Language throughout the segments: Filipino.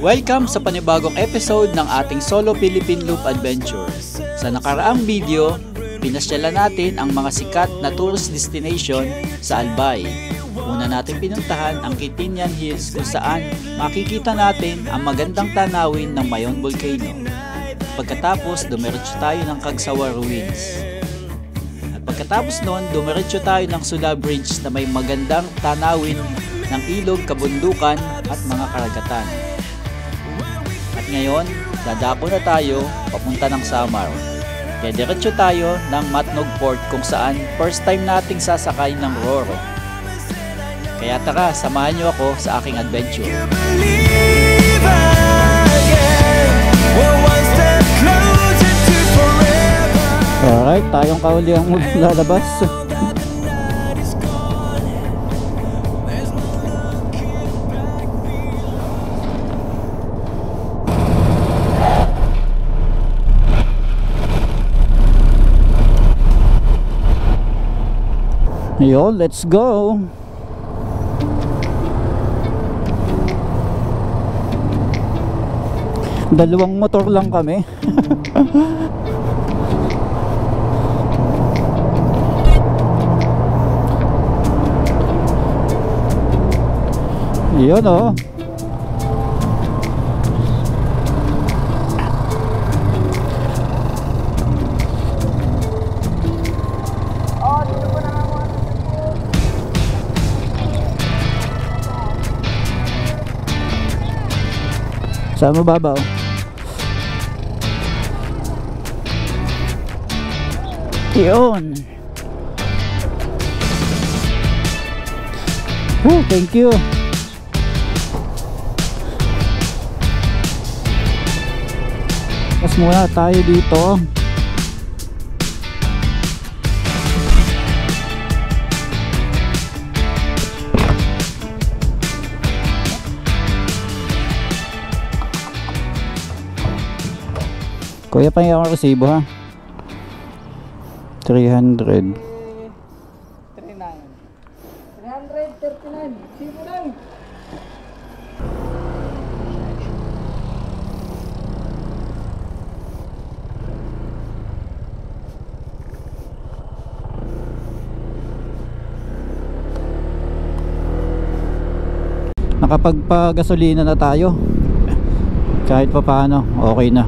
Welcome sa panibagong episode ng ating Solo Philippine Loop Adventure. Sa nakaraang video, pinasyalan natin ang mga sikat na tourist destination sa Albay. Una natin pinuntahan ang Quitinian Hills kung saan makikita natin ang magandang tanawin ng Mayon Volcano. Pagkatapos, dumiretso tayo ng Cagsawa Ruins. At pagkatapos noon, dumiretso tayo ng Sula Bridge na may magandang tanawin ng ilog, kabundukan at mga karagatan. At ngayon, dadako na tayo papunta ng Samar. Kaya diretso tayo ng Matnog Port kung saan first time nating sasakay ng Roro. Kaya tara, samahan niyo ako sa aking adventure. Alright, tayong kauli ang lalabas. Yo, let's go. Dalawang motor lang kami. Yun oh. Saan mo babaw? Yun. Thank you. Mas muna tayo dito. Kuya, pahinga akong resibo ha. 300. 339. Resibo lang. Nakapagpagasolina na tayo. Kahit pa paano, okay na.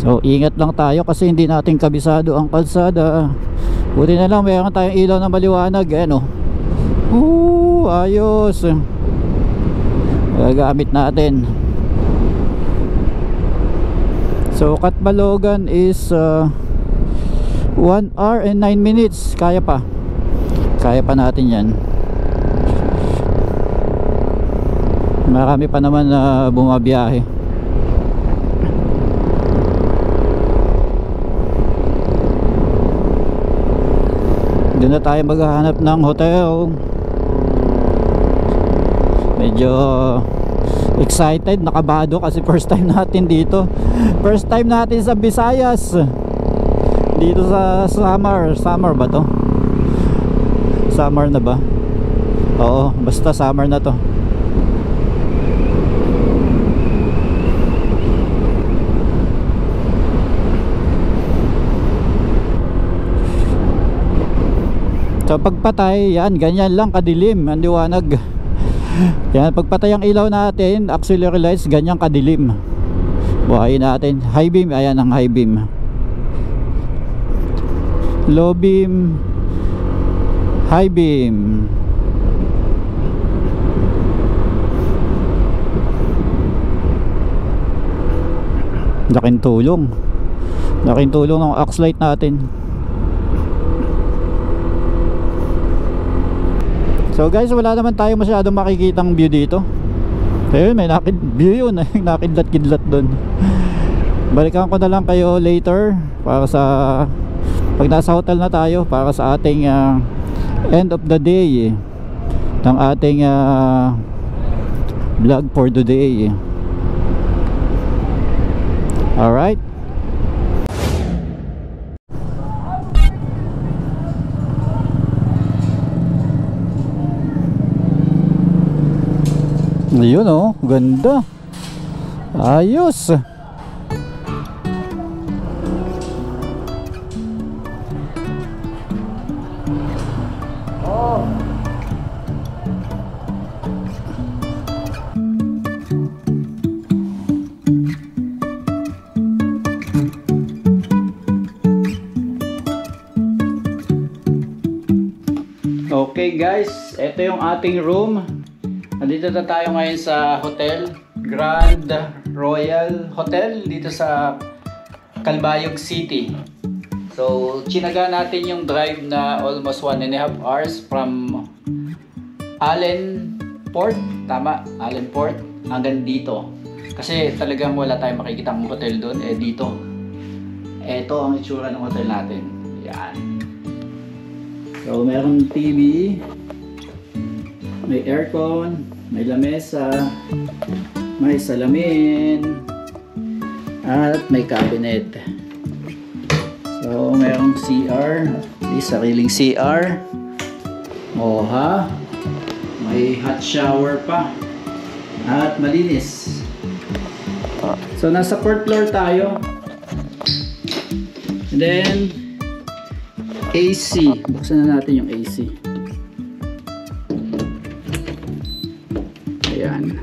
So ingat lang tayo kasi hindi natin kabisado ang kalsada. Buti na lang mayroon tayong ilaw na maliwanag. Ayan oh. Ayos. Gagamit natin. So Catbalogan is 1 hour and 9 minutes. Kaya pa natin yan. Marami pa naman na bumabiyahe. Doon na tayo maghahanap ng hotel. Medyo excited, nakabado kasi first time natin dito. First time natin sa Visayas. Dito sa Samar. Samar ba to? Samar na ba? Oo, basta Samar na to. So pagpatay, yan, ganyan lang kadilim ang liwanag. Yan, pagpatay ang ilaw natin, auxiliary lights, ganyan kadilim. Buhayin natin. High beam, ayan ang high beam. Low beam, high beam. Laking tulong ng aux light natin. So guys, wala naman tayo masyadong makikitang view dito. Ayun, may view yun. Nakidlat-kidlat dun. Balikan ko na lang kayo later para sa pag nasa hotel na tayo, para sa ating end of the day ng ating vlog for today. Alright. Ayun oh, ganda. Ayos. Okay guys, ito yung ating room. Nandito na tayo ngayon sa hotel, Grand Royal Hotel dito sa Calbayog City. So, chinaga natin yung drive na almost 1.5 hours from Allen Port, tama, Allen Port hanggang dito. Kasi talagang wala tayong makikitang hotel doon, dito. Ito ang itsura ng hotel natin. Yan. So, meron TV, may aircon, may lamesa, may salamin, at may cabinet. So, merong CR, may sariling CR, moha, may hot shower pa, at malinis. So, nasa 4th floor tayo. And then, AC. Buksan na natin yung AC. Ayan.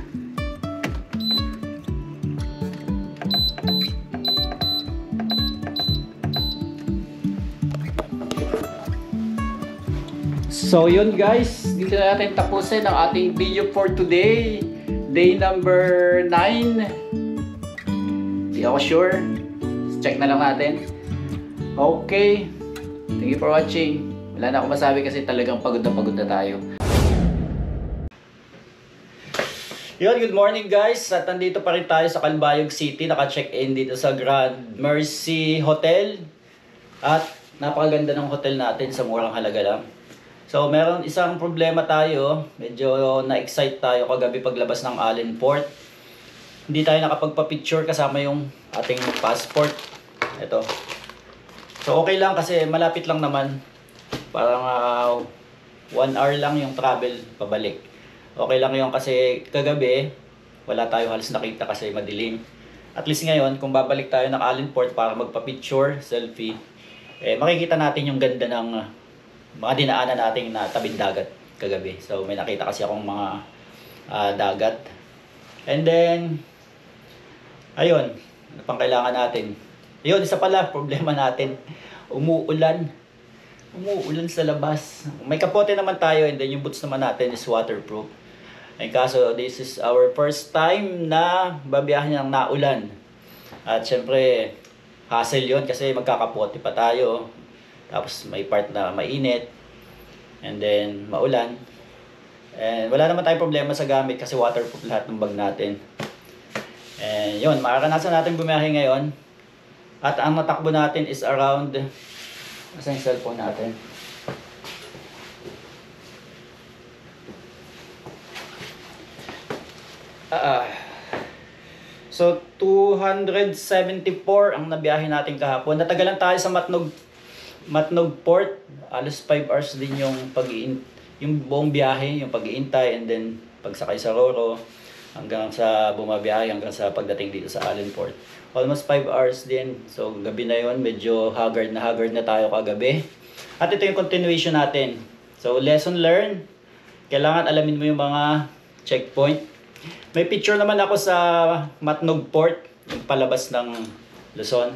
So yun guys, dito na natin tapusin ang ating video for today. Day number 9. Hindi ako sure. Check na lang natin. Okay. Thank you for watching. Wala na akong masabi kasi talagang pagod na tayo. Yun, good morning guys. At nandito pa rin tayo sa Calbayog City. Naka-check-in dito sa Grand Mercy Hotel. At napakaganda ng hotel natin sa murang halaga lang. So meron isang problema tayo. Medyo na-excite tayo kagabi paglabas ng Allen Port. Hindi tayo nakapagpa-picture kasama yung ating passport. Ito. So okay lang kasi malapit lang naman. Parang 1 hour lang yung travel pabalik. Okay lang yun kasi kagabi wala tayo halos nakita kasi madilim. At least ngayon kung babalik tayo ng Allen Port para magpa-picture, selfie, makikita natin yung ganda ng mga dinaanan natin na tabing dagat kagabi. So may nakita kasi akong mga dagat. And then ayun, ano pang kailangan natin? Ayun, isa pala, problema natin. Umuulan sa labas. May kapote naman tayo and then yung boots naman natin is waterproof. Ay kaso, this is our first time na babiyahin ng naulan. At syempre, hassle yun kasi magkakapote pa tayo. Tapos may part na mainit. And then, maulan. And wala naman tayong problema sa gamit kasi waterproof lahat ng bag natin. And yun, mararanasan natin bumiyahe ngayon. At ang natakbo natin is around... Asan yung cellphone natin? So 274 ang nabiyahe natin kahapon. Natagalan tayo sa Matnog Port. Alos 5 hours din yung yung buong biyahe, yung pag-iintay and then pagsakay sa Roro hanggang sa bumabiyahe hanggang sa pagdating dito sa Allen Port. Almost 5 hours din. So gabi na yon, medyo haggard na tayo kagabi. At ito yung continuation natin. So lesson learned. Kailangan alamin mo yung mga checkpoint. May picture naman ako sa Matnog Port, yung palabas ng Luzon.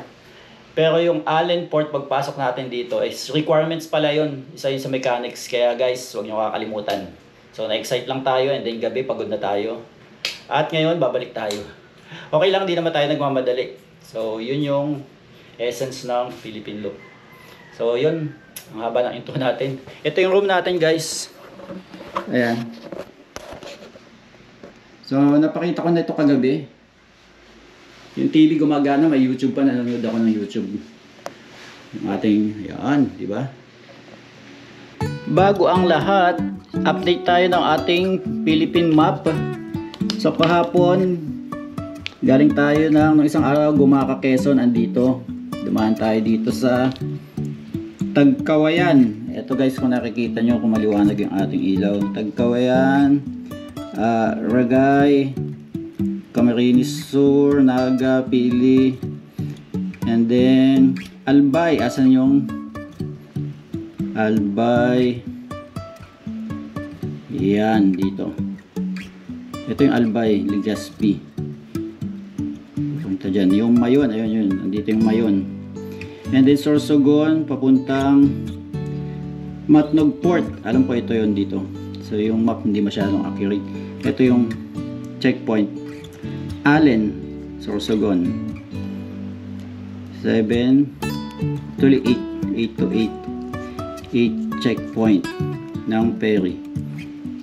Pero yung Allen Port, pagpasok natin dito, is requirements pala yun. Isa yun sa mechanics. Kaya guys, huwag nyo kakalimutan. So na-excite lang tayo and then gabi pagod na tayo. At ngayon, babalik tayo. Okay lang, di naman tayo nagmamadali. So yun yung essence ng Philippine Loop. So yun, ang haba ng intro natin. Ito yung room natin guys. Ayan. So napakita ko na ito kagabi. Yung TV gumagana, may YouTube pa, nanonood ako ng YouTube. Yung ating, yan, di ba? Bago ang lahat, update tayo ng ating Philippine map. So kahapon, galing tayo ng isang araw, Gumaka, Quezon, andito. Dumaan tayo dito sa Tagkawayan. Ito guys, kung nakikita nyo, kung maliwanag yung ating ilaw. Tagkawayan, Ragay, Camarines Sur, Naga, Pili, and then Albay. Asan yung Albay? Yan, dito. Ito yung Albay, Legazpi. Punta dyan. Yung Mayon, ayun yun. Nandito yung Mayon. And then Sorsogon, papuntang Matnog Port. Alam ko ito yun dito. So yung map hindi masyadong accurate. Ito yung checkpoint. Allen, Sorsogon. 7 to 8 to 8 checkpoint ng ferry.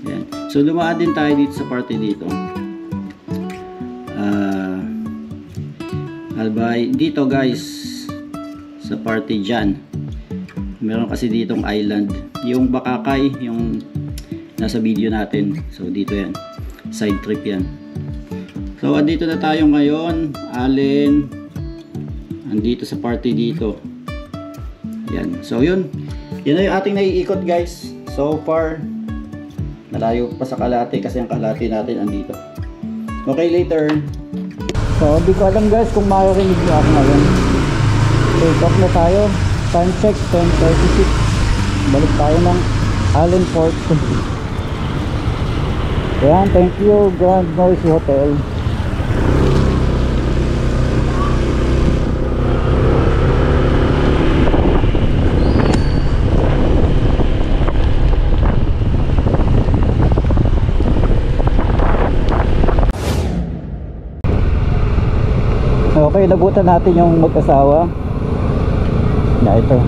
Yan. So dumaan din tayo dito sa party dito. Albay dito guys, sa party dyan meron kasi ditong island, yung Bakakay, yung nasa video natin. So dito yan, side trip yan. So andito na tayo ngayon, Allen, andito sa party dito. Yan. So yun na yung ating naiikot guys. So far nalayo pa sa Kalate kasi ang Kalate natin andito. Okay, later. So di ko alam guys kung makarinig nyo ako ngayon. Take off na tayo. Time check 10:36. Balik tayo ng Allen Port. Ayan, thank you Grand Mercy Hotel. Okay, nabutan natin yung mag-asawa na ito.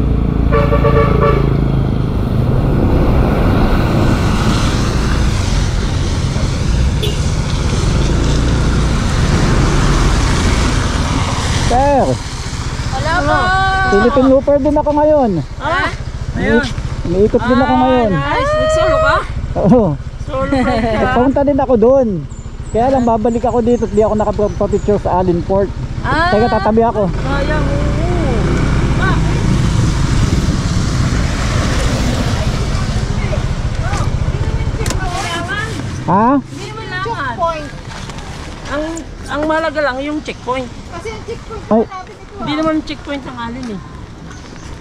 Sir! Hello po! Philippine Looper din ako ngayon. Ha? Ayun. Umiikot din ako ngayon. Nice! Nag-solo ka? Oo. Solo ka? Punta din ako doon. Kaya lang babalik ako dito at di ako nakapapicture sa Allen Port. Teka, tatabi ako. Sayang, oo. Ha? Hindi naman checkpoint. Ang mahalaga lang yung checkpoint. Kasi yung checkpoint Ay, Hindi naman checkpoint ang alin eh.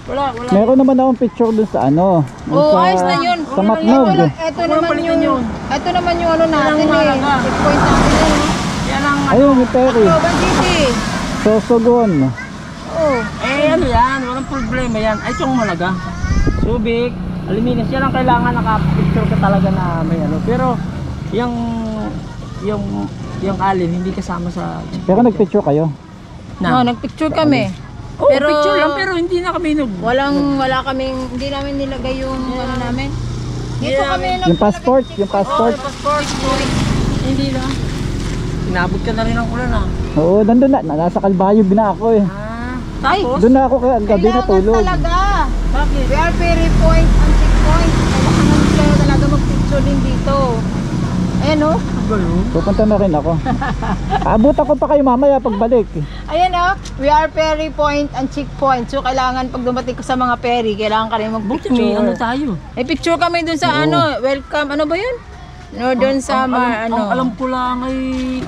Wala. meron naman akong picture doon sa ano. Oo, sa, ayos na yun. Sa Matnog. Ito naman yung ano natin Walang eh. malaga. Checkpoint natin eh. Yan ang Ayun, yung ferry. Loban City. Sorsogon. Oo. ano yan, walang problema yan. Ay, itong malaga. Subic, Aliminis, yan ang kailangan naka-picture ka talaga na may ano. Pero, yung alin, hindi kasama sa... Pero nagpicture kayo. No, nagpicture kami. Oh, Pero- picture lang, pero hindi na kami Wala kaming, hindi namin nilagay yung ano namin. Dito Yeah. kami Yung passport, yung passport. passport. Hindi na. Inabot ka na rin ng ulan ah. Oo, nandun na. Nasa Calbayog na ako eh. Tapos? Doon na ako gabi na tulog. talaga. Bakit? We are very point and checkpoint. Kailangan kayo talaga mag-picture din dito. Ayan o. Pupunta na rin ako. Aabutan ko pa kayo mamaya pagbalik. Ayan o. We are ferry point and checkpoint. So kailangan pag dumating ko sa mga ferry, kailangan ka rin Buti may ano mag-picture. tayo. May picture kami dun sa ano, welcome, ano ba yun? Northern Summer, Ang alam ano. ko lang ay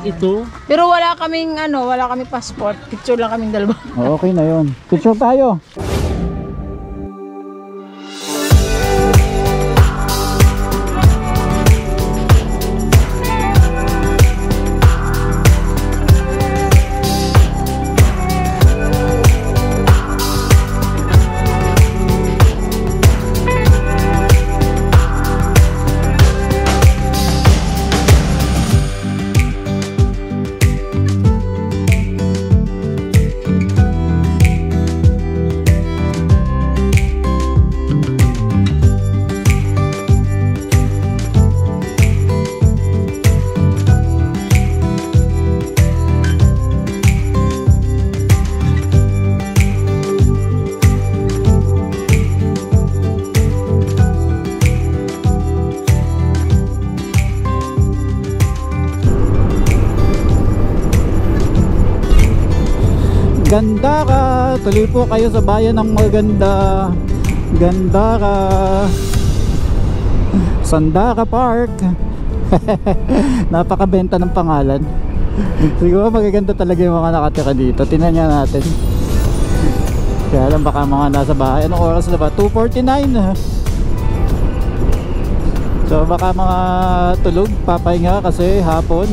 ito. Pero wala kaming passport. Picture lang kaming dalawa. Okay na yun. Picture tayo. Ganda ka, tuloy po kayo sa bayan ng maganda. Ganda ka. Sandaka Park. Napakabenta ng pangalan. Siguro magaganda talaga yung mga nakatira dito. Tingnan nga natin. Kaya lang baka mga nasa bahay. Anong oras na ba? 2:49. So baka mga tulog, papahinga kasi hapon.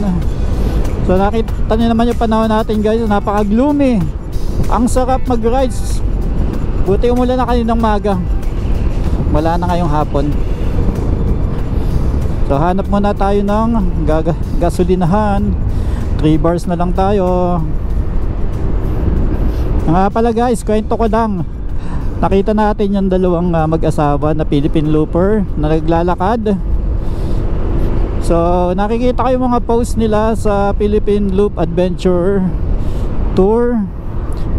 So nakita nyo naman yung panahon natin guys, napaka-gloomy. Ang sarap mag-rides. Buti umulan na kaninang maga. Wala na ngayong hapon. So hanap muna tayo ng gasolinahan. 3 bars na lang tayo. Nga pala guys, kwento ko lang. Nakita natin yung dalawang mag-asawa na Philippine Looper na naglalakad. So nakikita ko yung mga post nila sa Philippine Loop Adventure Tour.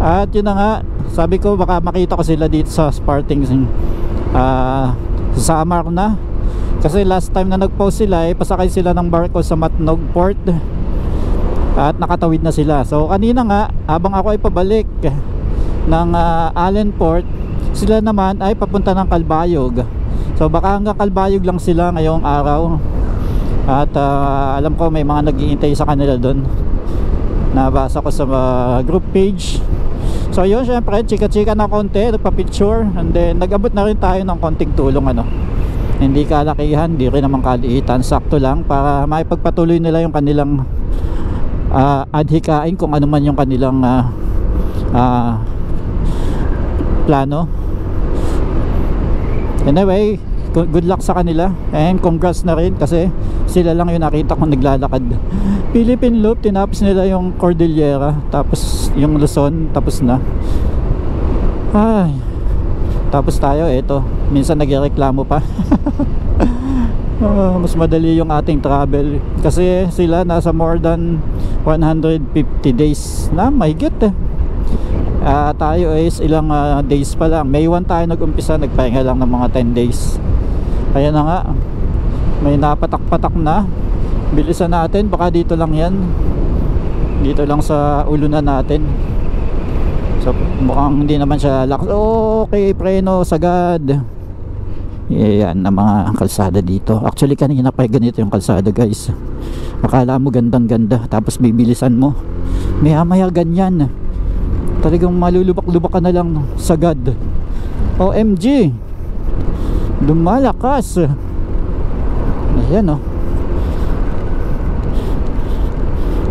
At yun na nga, sabi ko baka makita ko sila dito sa Spartings sa Samar na. Kasi last time na nag-post sila pasakay sila ng barko sa Matnog Port at nakatawid na sila. So kanina nga habang ako ay pabalik ng Allen Port, sila naman ay papunta ng Calbayog. So baka hanggang Calbayog lang sila ngayong araw. At alam ko may mga nag-iintay sa kanila doon. Nabasa ko sa group page. So yun, syempre chika-chika na konti, nagpa-picture. And then nag-abot na rin tayo ng konting tulong Hindi kalakihan, hindi rin naman kaliitan. Sakto lang para maipagpatuloy nila yung kanilang adhikain kung ano man yung kanilang plano. Anyway, good luck sa kanila and congrats na rin kasi sila lang yung nakita kong naglalakad. Philippine Loop, tinapos nila yung Cordillera, tapos yung Luzon, tapos na. Ay, tapos tayo, eto, minsan nagreklamo pa. Mas madali yung ating travel kasi sila nasa more than 150 days na mahigit tayo is ilang days pa lang. May 1 tayo nag-umpisa, nagpahinga lang ng mga 10 days. Ayan na nga, may napatak-patak na. Bilisan natin, baka dito lang yan, dito lang sa ulunan natin. So mukhang hindi naman siya lakas. Okay, preno sagad. Yan ang mga kalsada dito. Actually kanina pa ganito yung kalsada guys. Akala mo gandang ganda, tapos bibilisan mo, maya maya ganyan, talagang malulubak-lubak ka na lang sagad. OMG, lumalakas. Ayan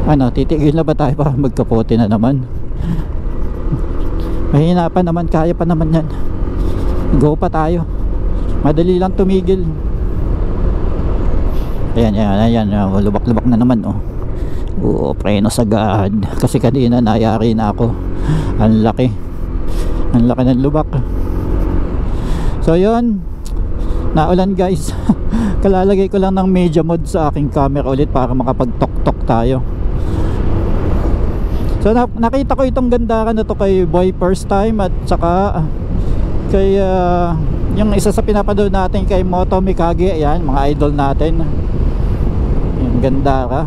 ano, titigil na ba tayo para magkapote na naman? Mahina pa naman, kaya pa naman yan. Go pa tayo, madali lang tumigil. Ayan, lubak-lubak na naman preno sagad. Kasi kanina nayari na ako. Ang laki ng lubak. So yun, naulan guys. Kalalagay ko lang ng media mode sa aking camera ulit para makapag-tok-tok tayo. So nakita ko itong gandaran na to kay Boy first time, at saka kay yung isa sa pinapanood natin kay Moto Mikage. Ayan, mga idol natin. Yung gandara,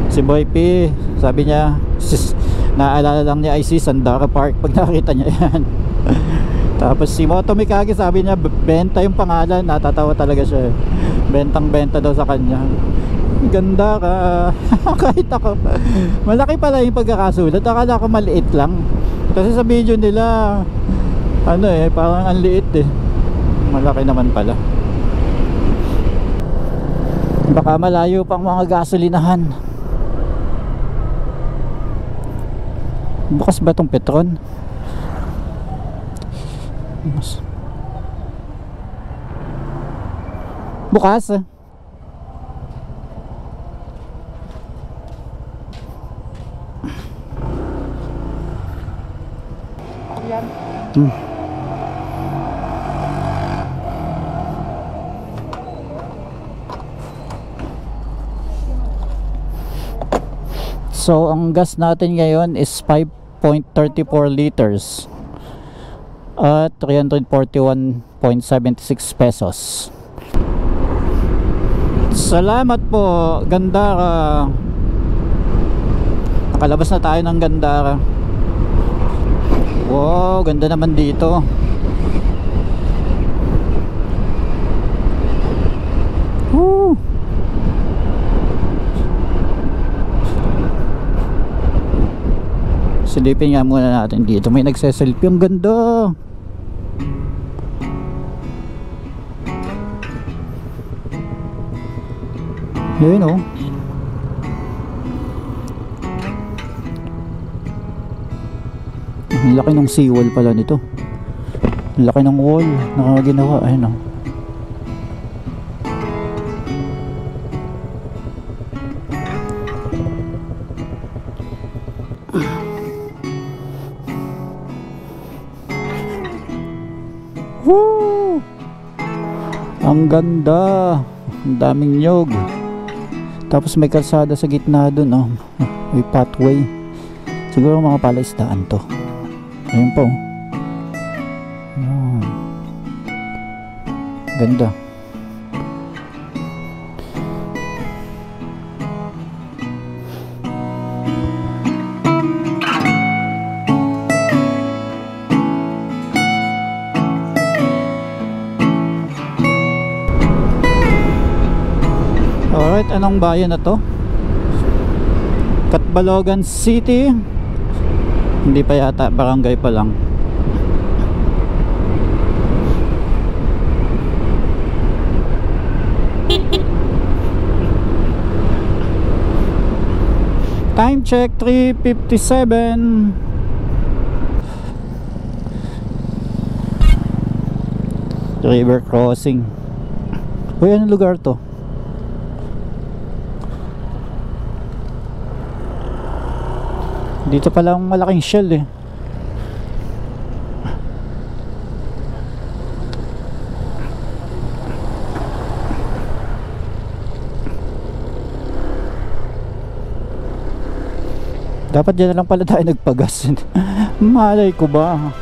si Boy P, sabi niya naalala lang niya ay si Sandara Park pag nakita niya yan. Tapos si Moto Mikage, sabi niya benta yung pangalan, natatawa talaga siya. Bentang benta daw sa kanya. Ganda ka. Kahit ako, malaki pala yung pagkakasulat. Akala ko maliit lang kasi sa video nila parang ang liit malaki naman pala. Baka malayo pang mga gasolinahan. Bukas ba tong Petron? Bukas So ang gas natin ngayon is 5.34 liters at 341.76 pesos. Salamat po, Gandara. Nakalabas na tayo ng Gandara. Wow, ganda naman dito. Woo! Silipin nga muna natin dito. May nagseselfie. Ang ganda. Yun oh. Ang laki ng seawall pala nito. Ang laki ng wall na ginawa. Ayun oh. Woo! Ang ganda. Ang daming nyog. Tapos may kalsada sa gitna dun oh. May pathway. Siguro mga palaisdaan to. Ayun po. Ayan. Ganda. Alright, anong bayan na to? Catbalogan City. Hindi pa yata, barangay pa lang. Time check 3:57. River crossing. Uy, anong lugar to? Dito pala ang malaking shell eh. Dapat dyan na lang pala tayo nagpagas. Malay ko ba?